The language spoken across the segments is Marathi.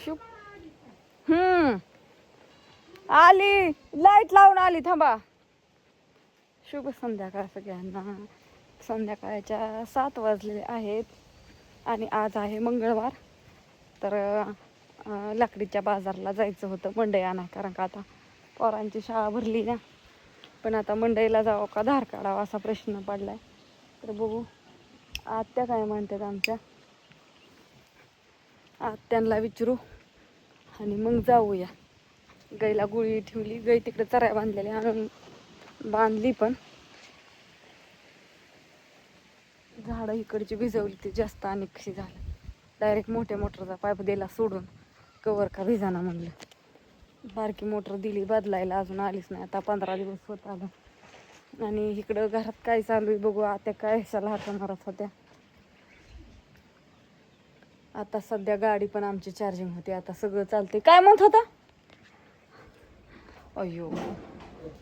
शुभ आली लाईट लावून आली थांबा. शुभ संध्याकाळ सगळ्यांना. संध्याकाळच्या 7 वाजलेले आहेत आणि आज आहे मंगळवार. तर लाकडीच्या बाजारला जायचं होतं मंडई आणा, कारण का आता पोरांची शाळा भरली ना. पण आता मंडईला जावं का धार काढावा असा प्रश्न पडलाय. तर बघू आत्या काय म्हणतात आमच्या, आत्यांना विचारू आणि मग जाऊया. गाईला गुळी ठेवली, गाई तिकडे चराया बांधलेल्या आणून बांधली, पण झाडं इकडची भिजवली ती जास्त आणि कशी झालं. डायरेक्ट मोठ्या मोटरचा पाईप दिला सोडून, कवर का भिजाना म्हणलं. बारकी मोटर दिली बदलायला, अजून आलीच नाही. आता 15 दिवस होत आलं. आणि इकडं घरात काय चालू आहे बघू. आत्या काय शाला हात मारत होत्या. आता सध्या गाडी पण आमची चार्जिंग होती, आता सगळं चालते. काय म्हणत होता? अयो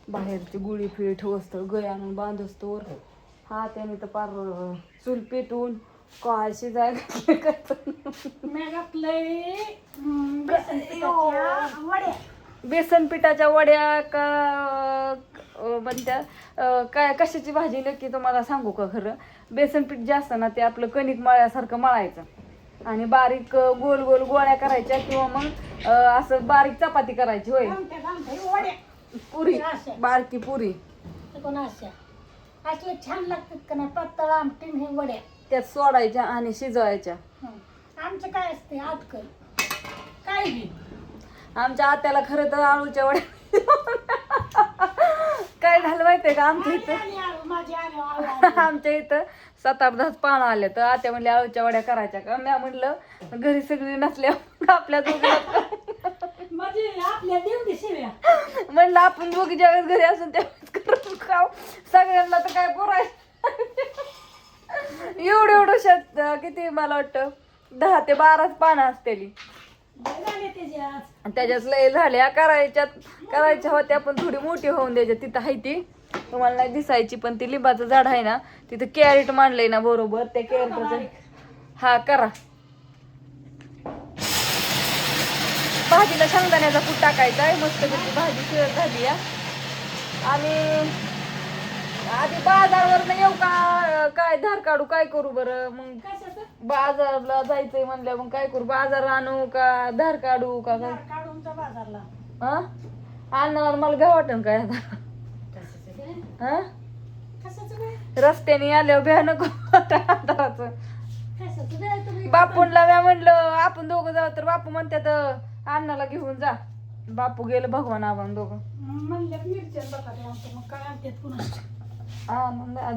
बाहेरची गुळी फिळी ठेवस्तो, गय आणून बांधस्तोर. हा त्याने तर पार चूल पेटून काय शिजायला बेसन पिठाच्या वड्या का म्हणत्या. काय कशाची भाजी नक्की तुम्हाला सांगू का? खरं बेसन पीठ जे असतं ना, ते आपलं कणिक मळ्यासारखं मळायचं आणि बारीक गोल गोल गोळ्या करायच्या, किंवा मग असं बारीक चपाती करायची. होय पुरी, बारकी पुरी छान लागतात का नाही, पातळ आमटी हे वड्या त्यात सोडायच्या आणि शिजवायच्या. आमचं काय असते आजकाल काय बी. आमच्या आत्याला खरं तर आळूच्या वड्या काय झालं माहितीये का, आमच्या इथं आमच्या इथं 7-8-10 पानं आले. तर आत्या म्हणले आळूच्या वड्या करायच्या का? मी म्हणलं घरी सगळी नसल्या आपल्या म्हणलं आपण दोघी ज्यावेळेस घरी असून त्यावेळेस करून खाऊ. सगळ्यांना तर काय बोलायचं. एवढं शेत किती मला वाटतं 10 ते 12 पानं असतेली. त्याच्यात लय झाल्या करायच्या होत्या, पण थोडी मोठी होऊन द्यायच्या. तिथं आहे ती, तुम्हाला नाही दिसायची, पण ती लिंबाचं झाड आहे ना, तिथं कॅरेट मांडलंय ना बरोबर. त्या कॅरेटचं हा करा. भाजीला शेंगदाण्याचा कूट टाकायचा आहे, मस्त त्याची भाजी शिळत झाली या. आणि आधी बाजारवर येऊ का काय धार काढू, काय करू बरं? मग बाजारला जायचंय म्हणलं, मग काय करू? बाजार आणू का धार काढू का काय? बाजारला हा आणणार मला काय वाटन काय आता. हा रस्त्याने आल्यावर भ्या नको अंधाराचं. बापूंला म्या म्हणलं आपण दोघं जाऊ, तर बापू म्हणतात अण्णाला घेऊन जा. बापू गेलं भगवान आपण दोघं.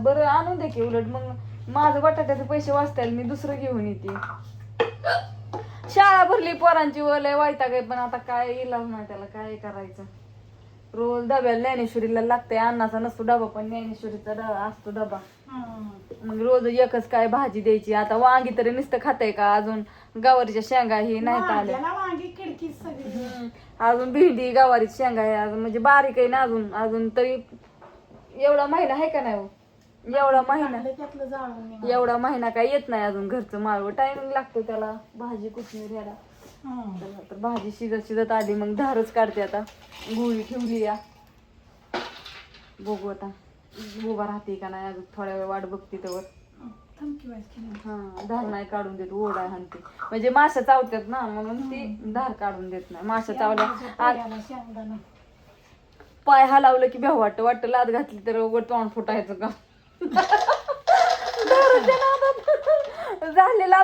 बरं आणून दे की, उलट मग माझं बटाट्याचे पैसे वाचताल, मी दुसरं घेऊन येते. शाळा भरली पोरांची, लय वैताग आहे, पण आता काय इलाज नाही त्याला, काय करायचं. रोज डब्याला ज्ञानेश्वरीला लागतंय. अन्नाचा नसतो डबा, पण ज्ञानेश्वरीचा असतो डबा. मग रोज एकच काय भाजी द्यायची. आता वांगी तरी नुसतं खाताय का? अजून गवारीच्या शेंगा ही नाहीत आल्या. अजून भेंडी गवारीची शेंगा आहे अजून, म्हणजे बारीक आहे ना अजून तरी. एवढा महिना आहे का नाही? एवढा महिना काय येत नाही अजून. घरचं माळवं टायमिंग लागतो त्याला, भाजी कोथिंबीर यायला. तर भाजी शिजत आली, मग धारच काढते. आता गुळी ठेवली या, बघू आता उभा राहते का नाही. अजून थोड्या वेळ वाट बघते त्यावर. हा धार नाही काढून देत, ओढा हाणते. म्हणजे माश्या चावतात ना, म्हणून ती धार काढून देत नाही. माश्या चावल्या पाय हलावलं की भ्याव वाटतं लाद घातली तर उघड तोंड फुटायचं का. झालेला